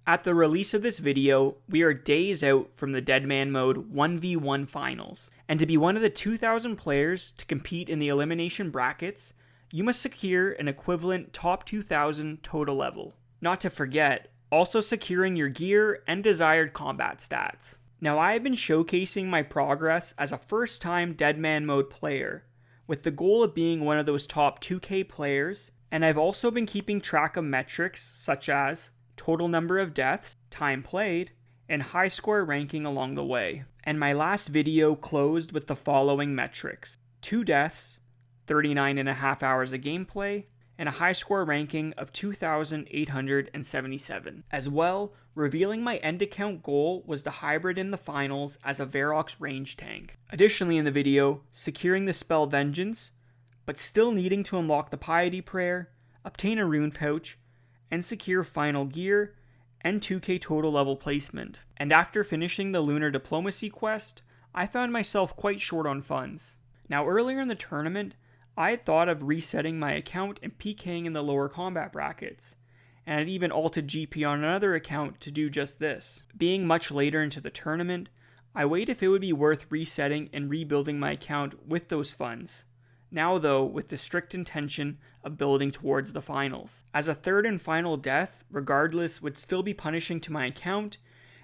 At the release of this video, we are days out from the Deadman Mode 1v1 finals, and to be one of the 2,000 players to compete in the elimination brackets, you must secure an equivalent top 2,000 total level. Not to forget, also securing your gear and desired combat stats. Now, I have been showcasing my progress as a first-time Deadman Mode player, with the goal of being one of those top 2K players, and I've also been keeping track of metrics such as total number of deaths, time played, and high score ranking along the way. And my last video closed with the following metrics: 2 deaths, 39.5 hours of gameplay, and a high score ranking of 2,877. As well, revealing my end account goal was the hybrid in the finals as a Varrock's range tank. Additionally in the video, securing the spell Vengeance, but still needing to unlock the Piety Prayer, obtain a rune pouch, and secure final gear and 2K total level placement. And after finishing the Lunar Diplomacy quest, I found myself quite short on funds. Now earlier in the tournament, I had thought of resetting my account and PKing in the lower combat brackets, and I'd even alted GP on another account to do just this. Being much later into the tournament, I weighed if it would be worth resetting and rebuilding my account with those funds. Now though, with the strict intention of building towards the finals. As a third and final death, regardless, would still be punishing to my account,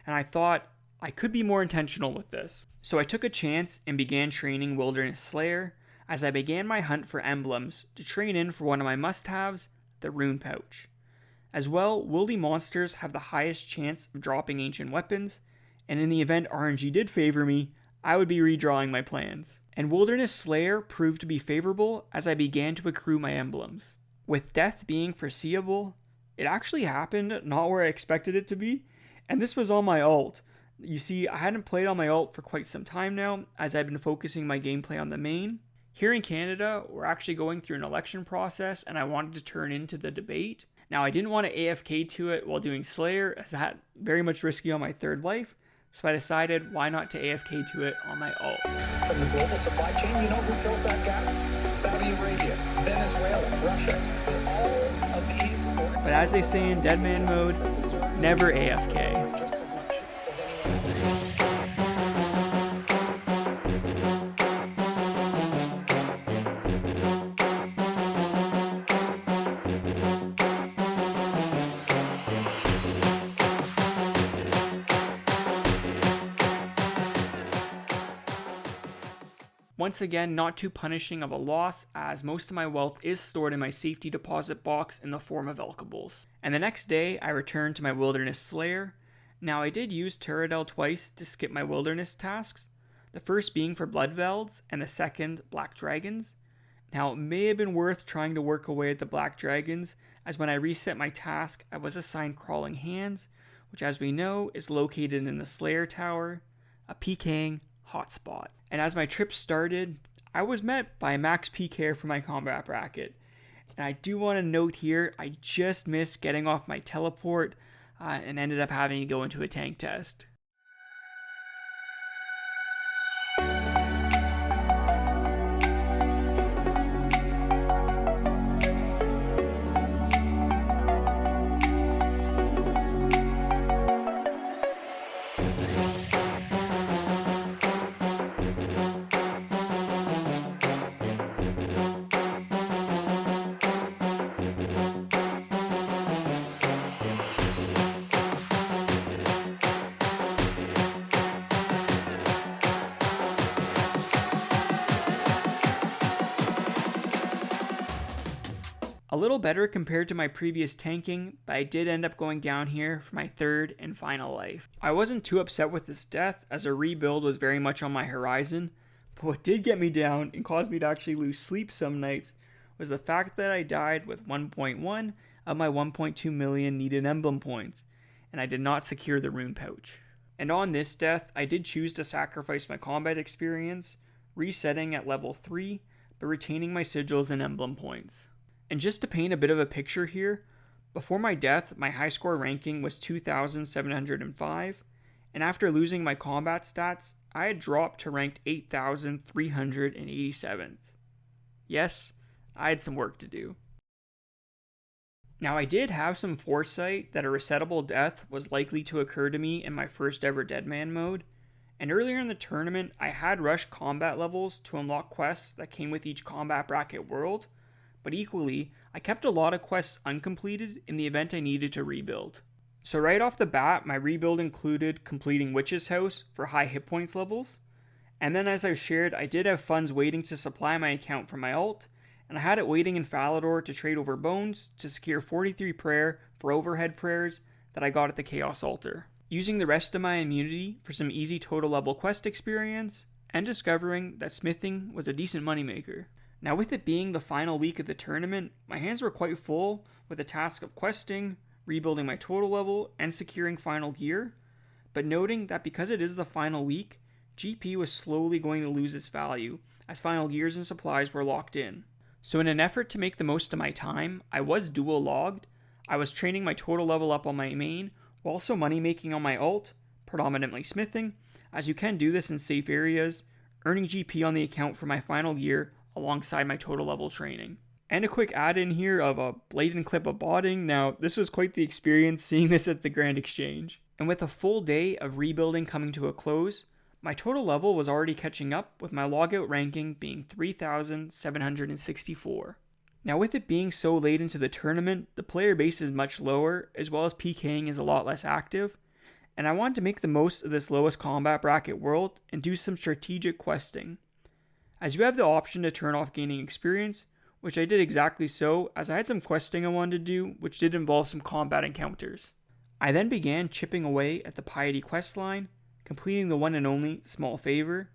and I thought I could be more intentional with this. So I took a chance and began training Wildness Slayer, as I began my hunt for emblems to train in for one of my must-haves, the rune pouch. As well, wildy monsters have the highest chance of dropping ancient weapons, and in the event RNG did favor me, I would be redrawing my plans. And Wildness Slayer proved to be favorable as I began to accrue my emblems. With death being foreseeable, it actually happened not where I expected it to be, and this was on my ult. You see, I hadn't played on my ult for quite some time now, as I've been focusing my gameplay on the main. Here in Canada, we're actually going through an election process, and I wanted to turn into the debate. Now, I didn't want to AFK to it while doing Slayer, as that very much risky on my third life, so I decided why not to AFK to it on my ult. From the global supply chain, you know who fills that gap? Saudi Arabia, Venezuela, Russia, all of these. But as they say in Deadman Mode, never AFK. Just as much as anyone else. Once again, not too punishing of a loss, as most of my wealth is stored in my safety deposit box in the form of Elkables. And the next day, I returned to my Wildness Slayer. Now, I did use Teradel twice to skip my wilderness tasks, the first being for Bloodvelds, and the second, Black Dragons. Now, it may have been worth trying to work away at the Black Dragons, as when I reset my task, I was assigned Crawling Hands, which as we know, is located in the Slayer Tower, a PKing hotspot. And as my trip started, I was met by a max PK for my combat bracket. And I do want to note here, I just missed getting off my teleport and ended up having to go into a tank test. A little better compared to my previous tanking, but I did end up going down here for my third and final life. I wasn't too upset with this death, as a rebuild was very much on my horizon, but what did get me down and caused me to actually lose sleep some nights was the fact that I died with 1.1 of my 1.2 million needed emblem points, and I did not secure the rune pouch. And on this death, I did choose to sacrifice my combat experience, resetting at level 3, but retaining my sigils and emblem points. And just to paint a bit of a picture here, before my death, my high score ranking was 2,705, and after losing my combat stats, I had dropped to ranked 8,387th. Yes, I had some work to do. Now, I did have some foresight that a resettable death was likely to occur to me in my first ever Deadman mode, and earlier in the tournament I had rushed combat levels to unlock quests that came with each combat bracket world, but equally, I kept a lot of quests uncompleted in the event I needed to rebuild. So right off the bat, my rebuild included completing Witch's House for high hit points levels, and then as I shared, I did have funds waiting to supply my account for my ult, and I had it waiting in Falador to trade over bones to secure 43 prayer for overhead prayers that I got at the Chaos Altar. Using the rest of my immunity for some easy total level quest experience, and discovering that smithing was a decent moneymaker. Now with it being the final week of the tournament, my hands were quite full with the task of questing, rebuilding my total level, and securing final gear, but noting that because it is the final week, GP was slowly going to lose its value as final gears and supplies were locked in. So in an effort to make the most of my time, I was dual logged. I was training my total level up on my main, while also money making on my ult, predominantly smithing, as you can do this in safe areas, earning GP on the account for my final gear alongside my total level training. And a quick add-in here of a blatant clip of botting. Now, this was quite the experience seeing this at the Grand Exchange. And with a full day of rebuilding coming to a close, my total level was already catching up, with my logout ranking being 3,764. Now with it being so late into the tournament, the player base is much lower, as well as PKing is a lot less active, and I wanted to make the most of this lowest combat bracket world and do some strategic questing. As you have the option to turn off gaining experience, which I did exactly so, as I had some questing I wanted to do, which did involve some combat encounters. I then began chipping away at the Piety questline, completing the one and only Small Favor,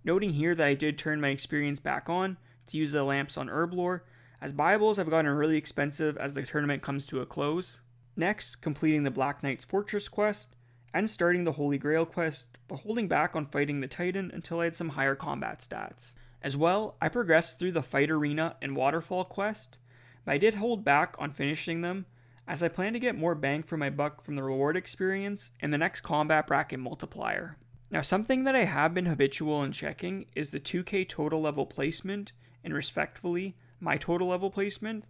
noting here that I did turn my experience back on to use the lamps on Herblore, as Bibles have gotten really expensive as the tournament comes to a close. Next, completing the Black Knight's Fortress quest, and starting the Holy Grail quest, but holding back on fighting the Titan until I had some higher combat stats. As well, I progressed through the Fight Arena and Waterfall quest, but I did hold back on finishing them, as I plan to get more bang for my buck from the reward experience and the next combat bracket multiplier. Now something that I have been habitual in checking is the 2k total level placement, and respectfully, my total level placement,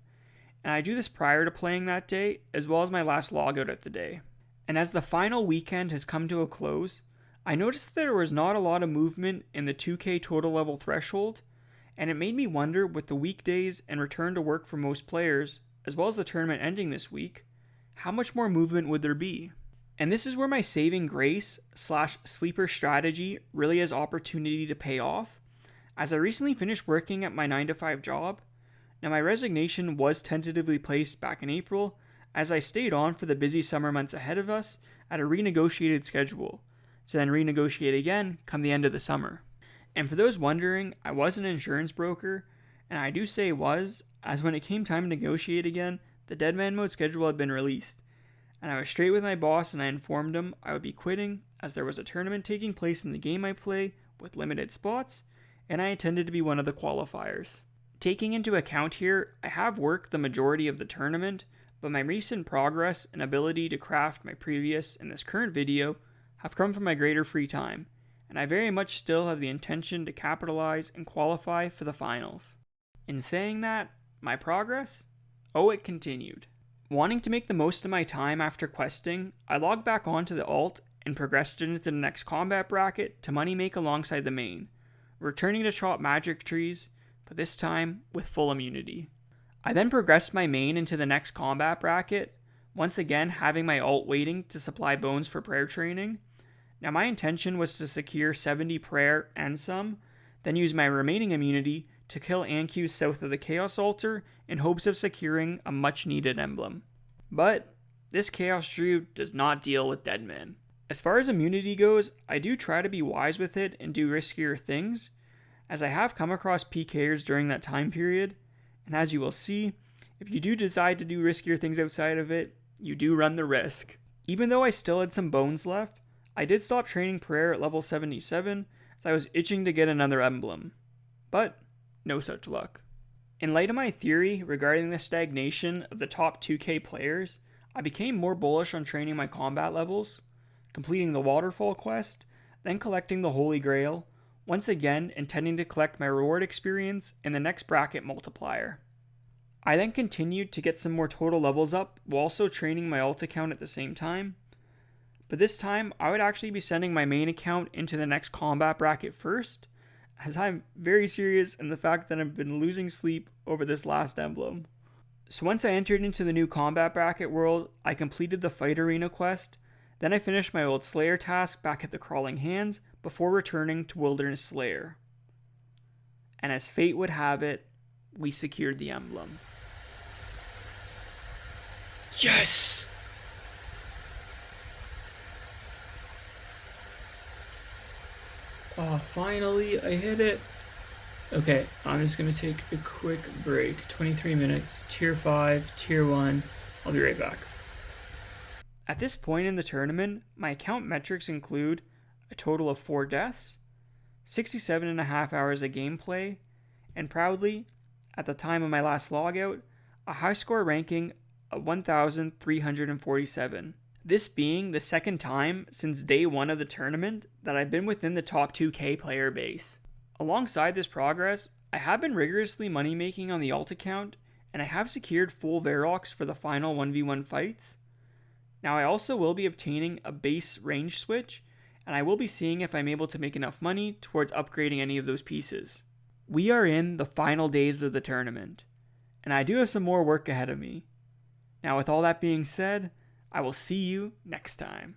and I do this prior to playing that day, as well as my last logout at the day. And as the final weekend has come to a close, I noticed that there was not a lot of movement in the 2k total level threshold, and it made me wonder with the weekdays and return to work for most players, as well as the tournament ending this week, how much more movement would there be? And this is where my saving grace / sleeper strategy really has opportunity to pay off, as I recently finished working at my 9-to-5 job. Now my resignation was tentatively placed back in April, as I stayed on for the busy summer months ahead of us at a renegotiated schedule, to then renegotiate again come the end of the summer. And for those wondering, I was an insurance broker, and I do say was, as when it came time to negotiate again, the Deadman mode schedule had been released, and I was straight with my boss and I informed him I would be quitting as there was a tournament taking place in the game I play with limited spots, and I intended to be one of the qualifiers. Taking into account here, I have worked the majority of the tournament, but my recent progress and ability to craft my previous and this current video have come from my greater free time, and I very much still have the intention to capitalize and qualify for the finals. In saying that, my progress? Oh, it continued. Wanting to make the most of my time after questing, I logged back onto the alt and progressed into the next combat bracket to money make alongside the main, returning to chop magic trees, but this time with full immunity. I then progressed my main into the next combat bracket, once again having my ult waiting to supply bones for prayer training. Now my intention was to secure 70 prayer and some, then use my remaining immunity to kill Anq south of the Chaos Altar in hopes of securing a much needed emblem. But this Chaos Druid does not deal with Deadman. As far as immunity goes, I do try to be wise with it and do riskier things, as I have come across PKers during that time period, and as you will see, if you do decide to do riskier things outside of it, you do run the risk. Even though I still had some bones left, I did stop training prayer at level 77, as I was itching to get another emblem. But no such luck. In light of my theory regarding the stagnation of the top 2k players, I became more bullish on training my combat levels, completing the Waterfall quest, then collecting the Holy Grail, once again intending to collect my reward experience in the next bracket multiplier. I then continued to get some more total levels up while also training my alt account at the same time. But this time, I would actually be sending my main account into the next combat bracket first, as I'm very serious in the fact that I've been losing sleep over this last emblem. So once I entered into the new combat bracket world, I completed the fight arena quest, then I finished my old Slayer task back at the Crawling Hands before returning to Wilderness Slayer. And as fate would have it, we secured the emblem. Yes! Oh, finally, I hit it. Okay, I'm just gonna take a quick break. 23 minutes, tier 5, tier 1. I'll be right back. At this point in the tournament, my account metrics include a total of 4 deaths, 67.5 hours of gameplay, and proudly, at the time of my last logout, a high score ranking of 1,347. This being the second time since day 1 of the tournament that I've been within the top 2K player base. Alongside this progress, I have been rigorously money making on the alt account, and I have secured full Varrox for the final 1v1 fights. Now I also will be obtaining a base range switch, and I will be seeing if I'm able to make enough money towards upgrading any of those pieces. We are in the final days of the tournament, and I do have some more work ahead of me. Now with all that being said, I will see you next time.